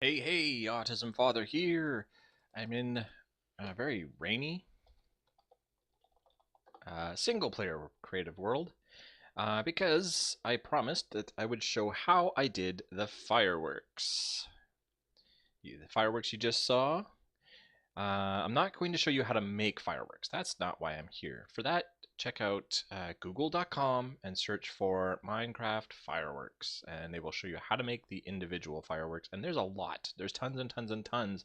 Hey, Autism Father here. I'm in a very rainy single player creative world because I promised that I would show how I did the fireworks. The fireworks you just saw. I'm not going to show you how to make fireworks. That's not why I'm here. For that, check out google.com and search for Minecraft fireworks, and they will show you how to make the individual fireworks. And there's a lot. There's tons and tons and tons.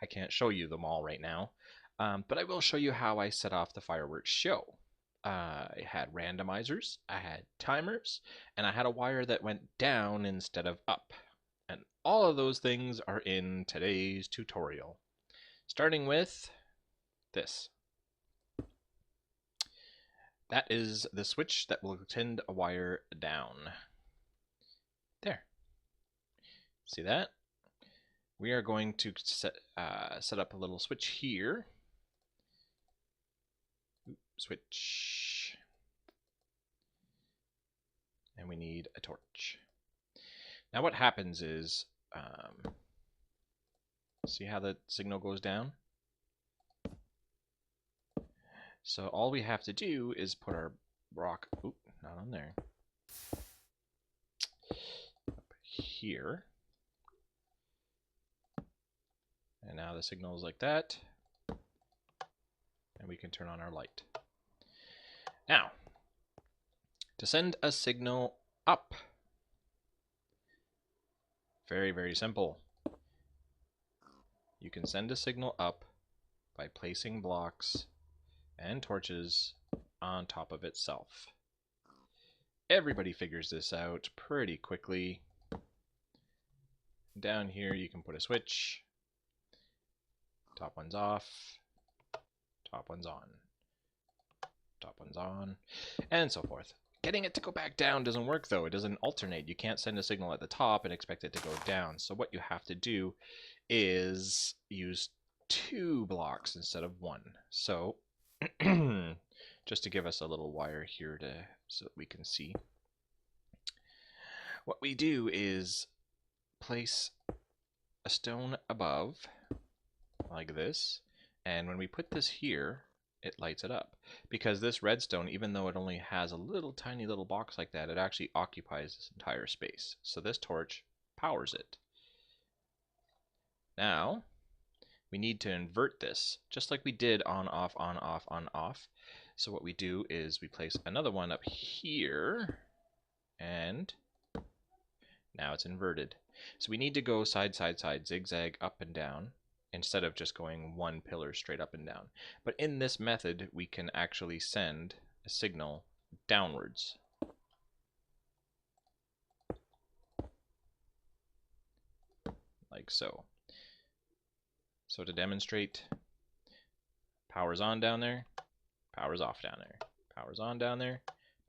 I can't show you them all right now, but I will show you how I set off the fireworks show. I had randomizers, I had timers, and I had a wire that went down instead of up. And all of those things are in today's tutorial. Starting with this. That is the switch that will send a wire down. There. See that? We are going to set up a little switch here. Switch. And we need a torch. Now what happens is, see how the signal goes down? So all we have to do is put our rock, not on there, up here. And now the signal is like that. And we can turn on our light. Now, to send a signal up, very, very simple. You can send a signal up by placing blocks and torches on top of itself. Everybody figures this out pretty quickly. Down here you can put a switch. Top one's off, top one's on, top one's on, and so forth. Getting it to go back down doesn't work though. It doesn't alternate. You can't send a signal at the top and expect it to go down. So what you have to do is use 2 blocks instead of 1. So just to give us a little wire here so that we can see. What we do is place a stone above like this, and when we put this here, it lights it up. Because this redstone, even though it only has a little tiny little box like that, it actually occupies this entire space. So this torch powers it. Now, we need to invert this, just like we did on, off, on, off, on, off. So what we do is we place another one up here, and now it's inverted. So we need to go side, side, side, zigzag, up and down, instead of just going one pillar straight up and down. But in this method, we can actually send a signal downwards. Like so. So to demonstrate, power's on down there, power's off down there, power's on down there,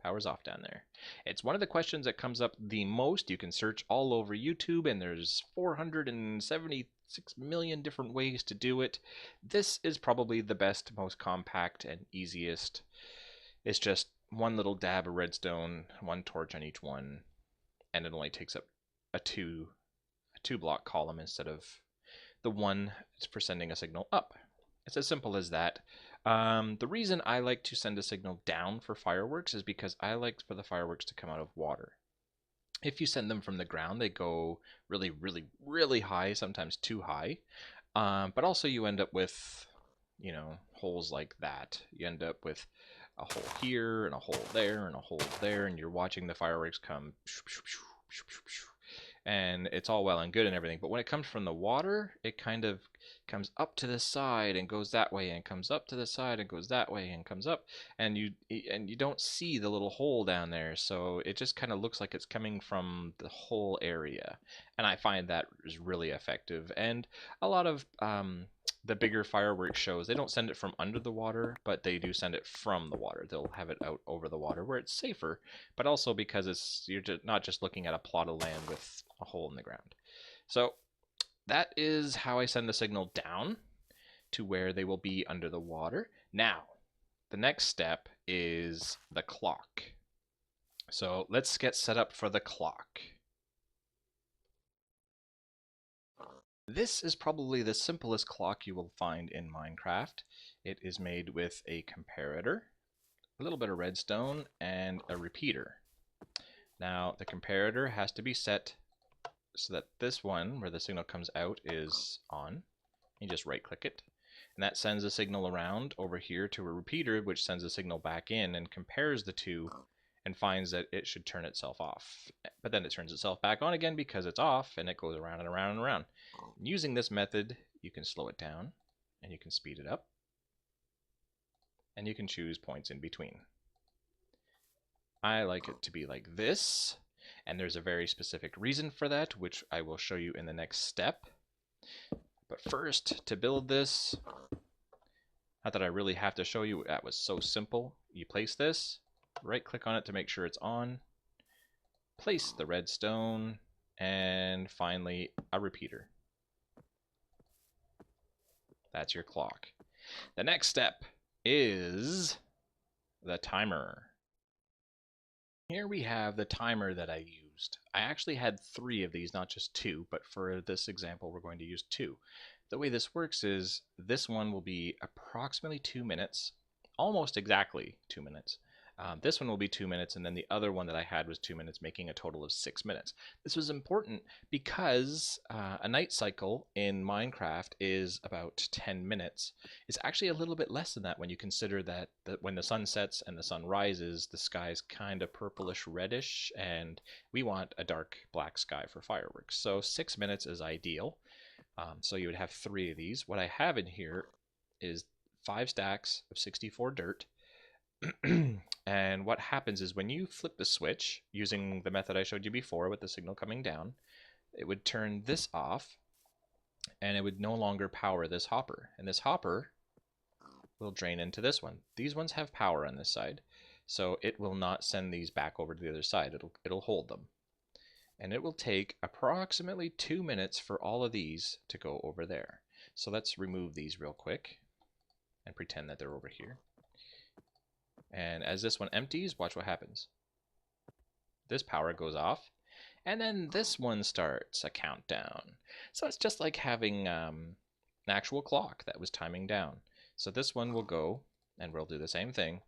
power's off down there. It's one of the questions that comes up the most. You can search all over YouTube, and there's 476 million different ways to do it. This is probably the best, most compact, and easiest. It's just one little dab of redstone, one torch on each one, and it only takes up a two block column instead of the one for sending a signal up. It's as simple as that. The reason I like to send a signal down for fireworks is because I like for the fireworks to come out of water. If you send them from the ground, they go really, really, really high, sometimes too high. But also you end up with, holes like that. You end up with a hole here and a hole there and a hole there, and you're watching the fireworks come, and it's all well and good and everything, but when it comes from the water, it kind of comes up to the side and goes that way, and comes up to the side and goes that way and comes up, and you don't see the little hole down there, so it just kind of looks like it's coming from the whole area. And I find that is really effective. And a lot of the bigger fireworks shows, they don't send it from under the water, but they do send it from the water. They'll have it out over the water where it's safer, but also because you're not just looking at a plot of land with a hole in the ground. So that is how I send the signal down to where they will be under the water. Now, the next step is the clock. So let's get set up for the clock. This is probably the simplest clock you will find in Minecraft. It is made with a comparator, a little bit of redstone, and a repeater. Now, the comparator has to be set so that this one, where the signal comes out, is on. You just right-click it, and that sends a signal around over here to a repeater, which sends a signal back in and compares the two and finds that it should turn itself off. But then it turns itself back on again because it's off, and it goes around and around and around. Using this method, you can slow it down, and you can speed it up, and you can choose points in between. I like it to be like this, and there's a very specific reason for that, which I will show you in the next step. But first, to build this, not that I really have to show you, that was so simple. You place this, right-click on it to make sure it's on, place the redstone, and finally a repeater. That's your clock. The next step is the timer. Here we have the timer that I used. I actually had 3 of these, not just 2, but for this example we're going to use 2. The way this works is this one will be approximately 2 minutes, almost exactly 2 minutes. This one will be 2 minutes, and then the other one that I had was 2 minutes, making a total of 6 minutes. This was important because a night cycle in Minecraft is about 10 minutes. It's actually a little bit less than that when you consider that when the sun sets and the sun rises, the sky's kind of purplish reddish, and we want a dark black sky for fireworks. So 6 minutes is ideal. So you would have 3 of these. What I have in here is 5 stacks of 64 dirt. And what happens is when you flip the switch using the method I showed you before with the signal coming down, it would turn this off and it would no longer power this hopper. And this hopper will drain into this one. These ones have power on this side, so it will not send these back over to the other side. It'll hold them. And it will take approximately 2 minutes for all of these to go over there. So let's remove these real quick and pretend that they're over here. And as this one empties, watch what happens. This power goes off, and then this one starts a countdown. So it's just like having an actual clock that was timing down. So this one will go, and we'll do the same thing.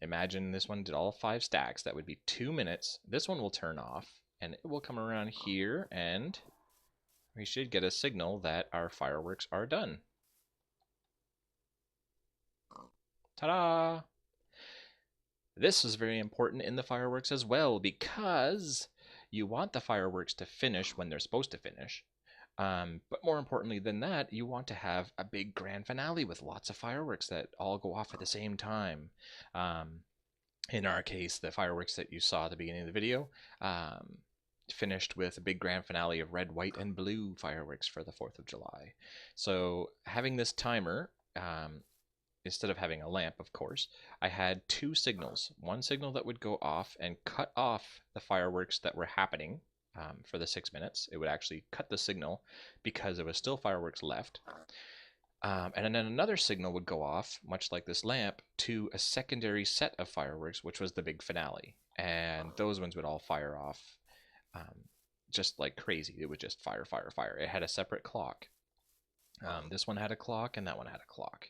Imagine this one did all 5 stacks. That would be 2 minutes. This one will turn off, and it will come around here, and we should get a signal that our fireworks are done. Ta-da! This is very important in the fireworks as well because you want the fireworks to finish when they're supposed to finish. But more importantly than that, you want to have a big grand finale with lots of fireworks that all go off at the same time. In our case, the fireworks that you saw at the beginning of the video finished with a big grand finale of red, white, and blue fireworks for the 4th of July. So having this timer, instead of having a lamp, of course, I had 2 signals. One signal that would go off and cut off the fireworks that were happening for the 6 minutes. It would actually cut the signal because there was still fireworks left. And then another signal would go off, much like this lamp, to a secondary set of fireworks, which was the big finale. And those ones would all fire off just like crazy. It would just fire, fire, fire. It had a separate clock. This one had a clock, and that one had a clock.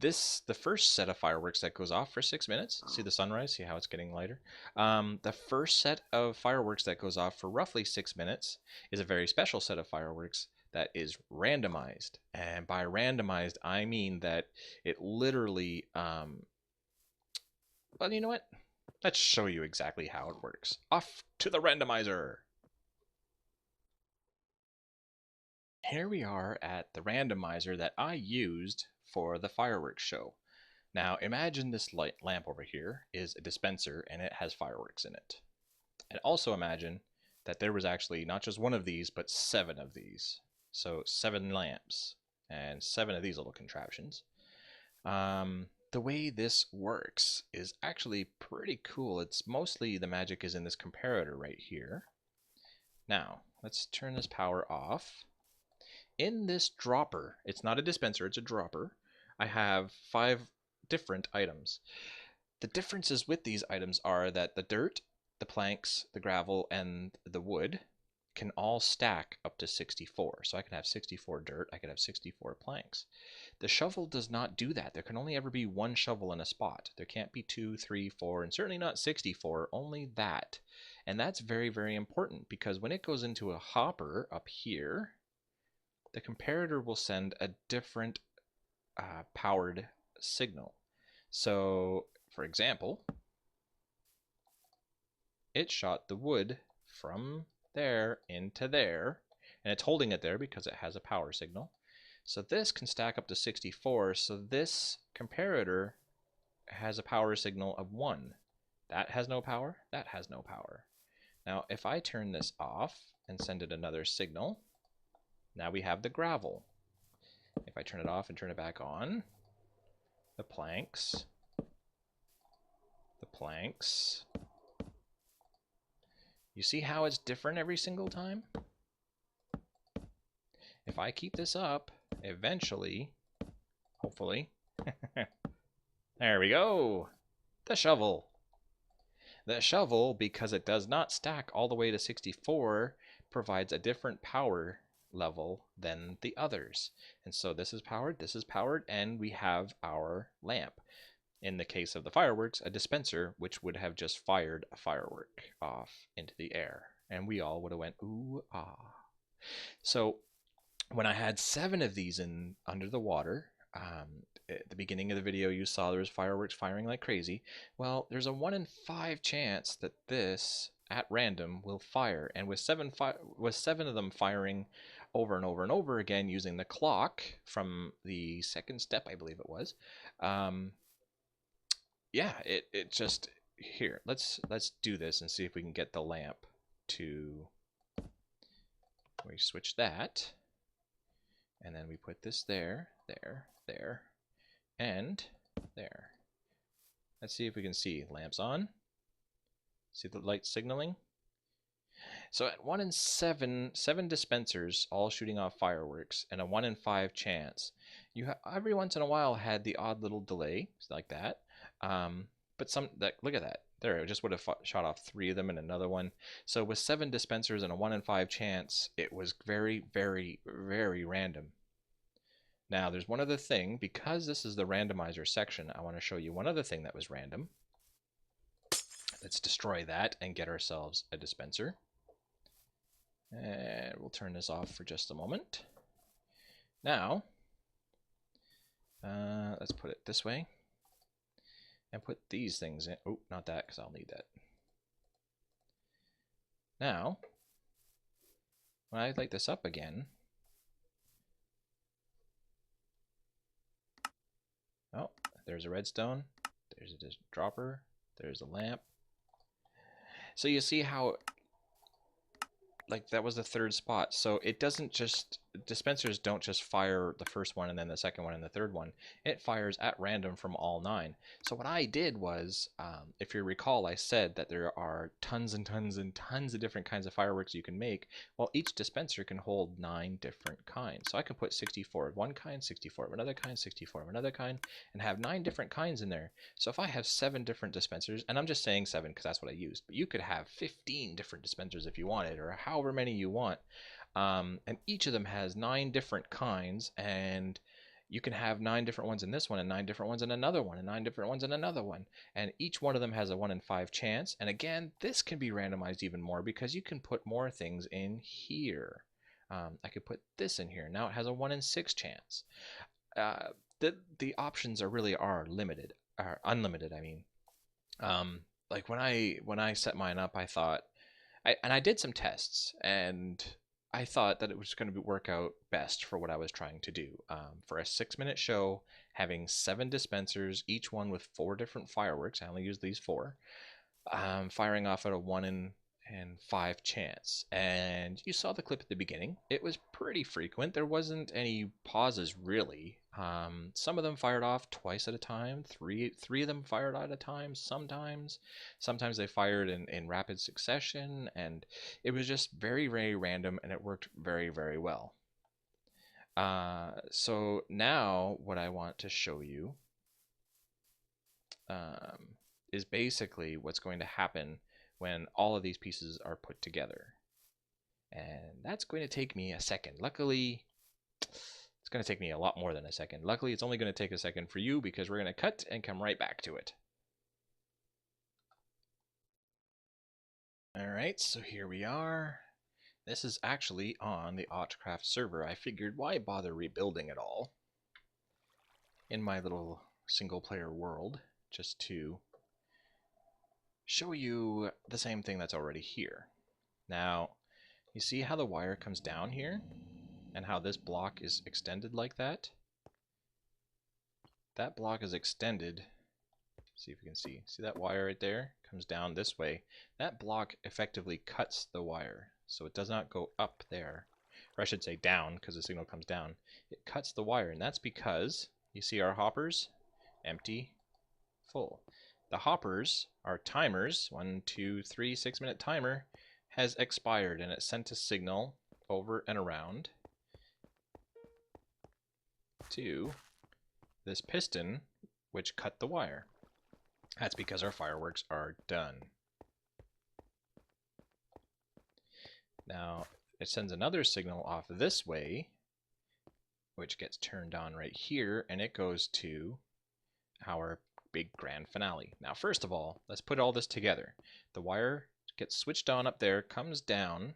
The first set of fireworks that goes off for 6 minutes, see the sunrise, see how it's getting lighter? The first set of fireworks that goes off for roughly 6 minutes is a very special set of fireworks that is randomized. And by randomized, I mean that it literally, well, you know what? Let's show you exactly how it works. Off to the randomizer! Here we are at the randomizer that I used for the fireworks show. Now imagine this light lamp over here is a dispenser and it has fireworks in it. And also imagine that there was actually not just one of these, but 7 of these. So 7 lamps and 7 of these little contraptions. The way this works is actually pretty cool. It's mostly the magic is in this comparator right here. Now let's turn this power off. In this dropper, it's not a dispenser, it's a dropper, I have 5 different items. The differences with these items are that the dirt, the planks, the gravel, and the wood can all stack up to 64. So I can have 64 dirt, I could have 64 planks. The shovel does not do that. There can only ever be one shovel in a spot. There can't be 2, 3, 4, and certainly not 64, only that. And that's very, very important because when it goes into a hopper up here, the comparator will send a different powered signal. So, for example, it shot the wood from there into there, and it's holding it there because it has a power signal. So this can stack up to 64, so this comparator has a power signal of 1. That has no power, that has no power. Now if I turn this off and send it another signal, now we have the gravel. If I turn it off and turn it back on, the planks, you see how it's different every single time? If I keep this up, eventually, hopefully, there we go, the shovel. The shovel, because it does not stack all the way to 64, provides a different power level than the others. And so this is powered, and we have our lamp. In the case of the fireworks, a dispenser, which would have just fired a firework off into the air. And we all would have went, ooh, ah. So when I had 7 of these in under the water, at the beginning of the video you saw there was fireworks firing like crazy. Well, there's a 1 in 5 chance that this, at random, will fire. And with 7 of them firing over and over and over again using the clock from the second step, I believe it was, yeah, it just, here, let's do this and see if we can get the lamp to, we switch that, and then we put this there, and there. Let's see if we can see. Lamps on. See the light signaling? So at 1 in 7 dispensers all shooting off fireworks and a 1 in 5 chance, you every once in a while had the odd little delay like that. But look at that. There, it just would have shot off 3 of them and another one. So with 7 dispensers and a 1 in 5 chance, it was very, very, very random. Now, there's one other thing. Because this is the randomizer section, I want to show you one other thing that was random. Let's destroy that and get ourselves a dispenser. And we'll turn this off for just a moment. Now, let's put it this way. And put these things in. Oh, not that, because I'll need that. Now, when I light this up again, oh, there's a redstone, there's a dropper, there's a lamp. So you see how, like, that was the 3rd spot. So it doesn't just, dispensers don't just fire the first one and then the second one and the 3rd one. It fires at random from all 9. So what I did was, if you recall, I said that there are tons and tons and tons of different kinds of fireworks you can make. Well, each dispenser can hold 9 different kinds. So I can put 64 of one kind, 64 of another kind, 64 of another kind, and have 9 different kinds in there. So if I have 7 different dispensers, and I'm just saying 7 because that's what I used, but you could have 15 different dispensers if you wanted, or however many you want. And each of them has 9 different kinds, and you can have 9 different ones in this one, and 9 different ones in another one, and 9 different ones in another one. And each one of them has a 1 in 5 chance. And again, this can be randomized even more because you can put more things in here. I could put this in here. Now it has a 1 in 6 chance. The options are limited, or unlimited, I mean. Like when I set mine up, I thought, I did some tests, and I thought that it was going to work out best for what I was trying to do. For a 6-minute show, having 7 dispensers, each one with 4 different fireworks, I only used these 4, firing off at a 1 in 5 chance. And you saw the clip at the beginning. It was pretty frequent. There wasn't any pauses, really. Some of them fired off twice at a time. Three of them fired at a time sometimes. Sometimes they fired in rapid succession, and it was just very, very random, and it worked very, very well. So now what I want to show you is basically what's going to happen when all of these pieces are put together. And that's going to take me a second. Luckily, it's going to take me a lot more than a second. Luckily, it's only going to take a second for you because we're going to cut and come right back to it. Alright, so here we are. This is actually on the AutCraft server. I figured, why bother rebuilding it all in my little single-player world, just to show you the same thing that's already here. Now, you see how the wire comes down here? And how this block is extended like that? That block is extended. See if you can see. See that wire right there? Comes down this way. That block effectively cuts the wire, so it does not go up there. Or I should say down, because the signal comes down. It cuts the wire, and that's because, you see our hoppers? Empty, full. The hoppers, our timers, 1, 2, 3, 6-minute timer, has expired, and it sent a signal over and around to this piston, which cut the wire. That's because our fireworks are done. Now, it sends another signal off this way, which gets turned on right here, and it goes to our big grand finale. Now, first of all, let's put all this together. The wire gets switched on up there, comes down,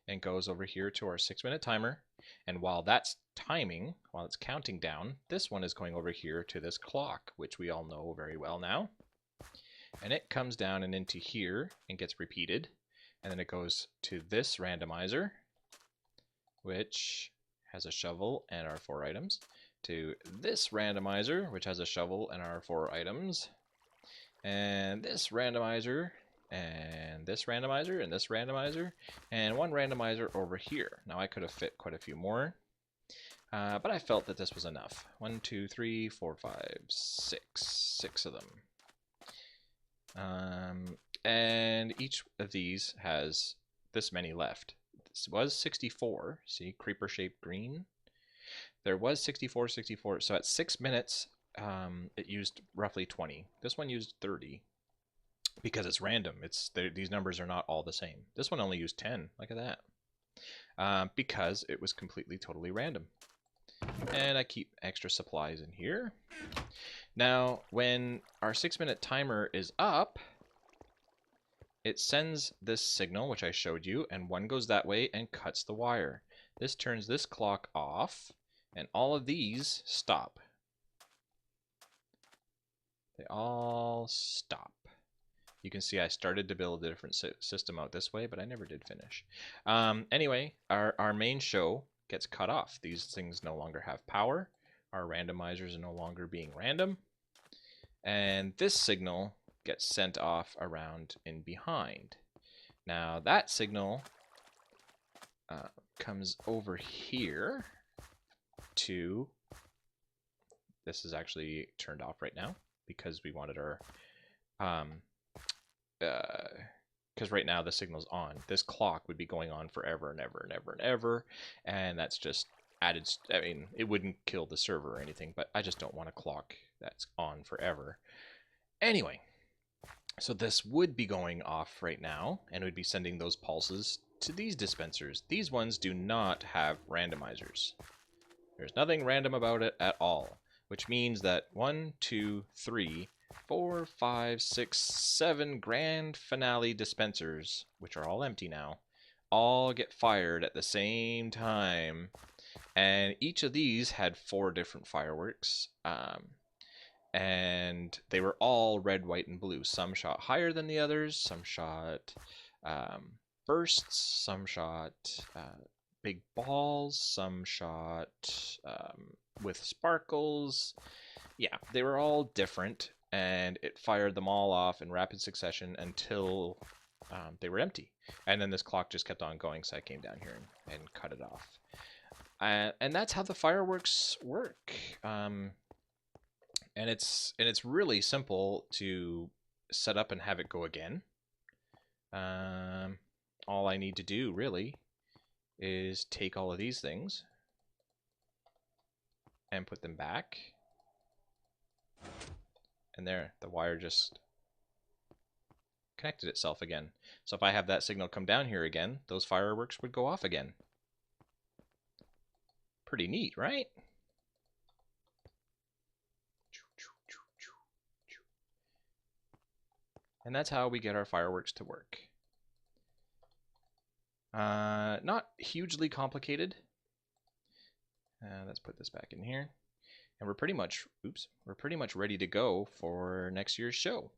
and goes over here to our 6-minute timer. And while that's timing, while it's counting down, this one is going over here to this clock, which we all know very well now. And it comes down and into here and gets repeated. And then it goes to this randomizer, which has a shovel and our 4 items, to this randomizer, which has a shovel and our 4 items, and this randomizer, and this randomizer, and this randomizer, and one randomizer over here. Now I could have fit quite a few more, but I felt that this was enough. 1, 2, 3, 4, 5, 6. 6 of them. And each of these has this many left. This was 64. See, creeper-shaped green. There was 64, 64. So at 6 minutes, it used roughly 20. This one used 30 because it's random. These numbers are not all the same. This one only used 10. Look at that. Because it was completely, totally random. And I keep extra supplies in here. Now, when our 6-minute timer is up, it sends this signal, which I showed you, and one goes that way and cuts the wire. This turns this clock off, and all of these stop. They all stop. You can see I started to build a different system out this way, but I never did finish. Anyway, our main show gets cut off. These things no longer have power. Our randomizers are no longer being random. And this signal gets sent off around in behind. Now that signal comes over here to, this is actually turned off right now because we wanted our, because right now the signal's on. This clock would be going on forever and ever and ever and ever, and that's just added, I mean, it wouldn't kill the server or anything, but I just don't want a clock that's on forever. Anyway, so this would be going off right now, and would be sending those pulses to these dispensers. These ones do not have randomizers. There's nothing random about it at all, which means that 1, 2, 3, 4, 5, 6, 7 grand finale dispensers, which are all empty now, all get fired at the same time. And each of these had 4 different fireworks. And they were all red, white, and blue. Some shot higher than the others, some shot bursts, some shot big balls, some shot with sparkles. Yeah, they were all different, and it fired them all off in rapid succession until they were empty. And then this clock just kept on going, so I came down here and cut it off. And that's how the fireworks work. And it's really simple to set up and have it go again. All I need to do really is take all of these things and put them back. And there, the wire just connected itself again. So if I have that signal come down here again, those fireworks would go off again. Pretty neat, right? And that's how we get our fireworks to work. Not hugely complicated. Let's put this back in here. And we're pretty much, we're pretty much ready to go for next year's show.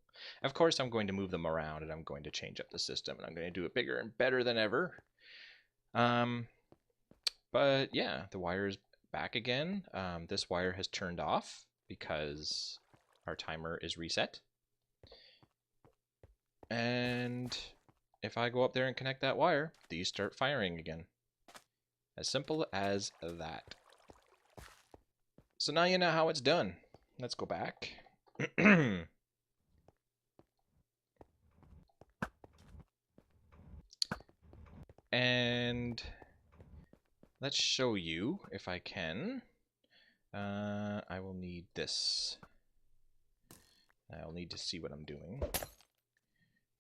Of course, I'm going to move them around and I'm going to change up the system and I'm going to do it bigger and better than ever. But yeah, the wire is back again. This wire has turned off because our timer is reset. And if I go up there and connect that wire, these start firing again. As simple as that. So now you know how it's done. Let's go back. And let's show you, if I can. I will need this. I'll need to see what I'm doing.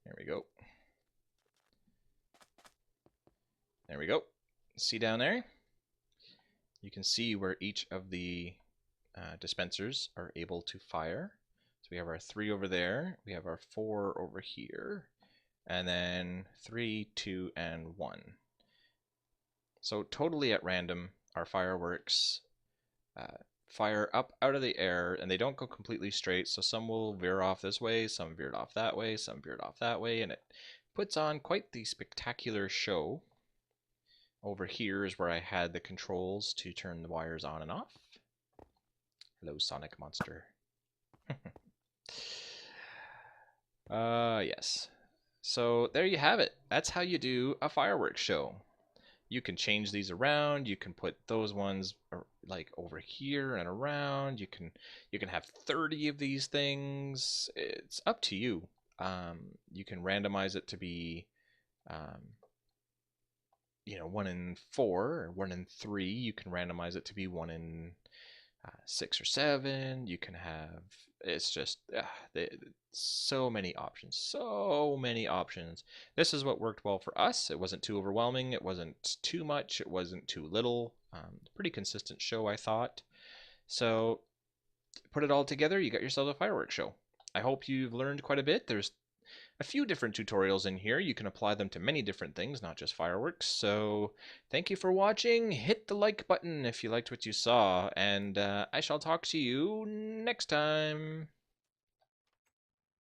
There we go. There we go. See down there? You can see where each of the dispensers are able to fire. So we have our 3 over there, we have our 4 over here, and then 3, 2, and 1. So totally at random, our fireworks fire up out of the air, and they don't go completely straight, so some will veer off this way, some veered off that way, some veered off that way, and it puts on quite the spectacular show. Over here is where I had the controls to turn the wires on and off. Hello, Sonic Monster. Yes. So there you have it. That's how you do a fireworks show. You can change these around. You can put those ones like over here and around. You can have 30 of these things. It's up to you. You can randomize it to be, 1 in 4 or 1 in 3. You can randomize it to be 1 in 6 or 7. You can have, it's just so many options, so many options. This is what worked well for us. It wasn't too overwhelming, it wasn't too much, it wasn't too little. Pretty consistent show, I thought. So put it all together, you got yourself a fireworks show. I hope you've learned quite a bit. There's a few different tutorials in here. You can apply them to many different things, not just fireworks. So thank you for watching. Hit the like button if you liked what you saw, and I shall talk to you next time.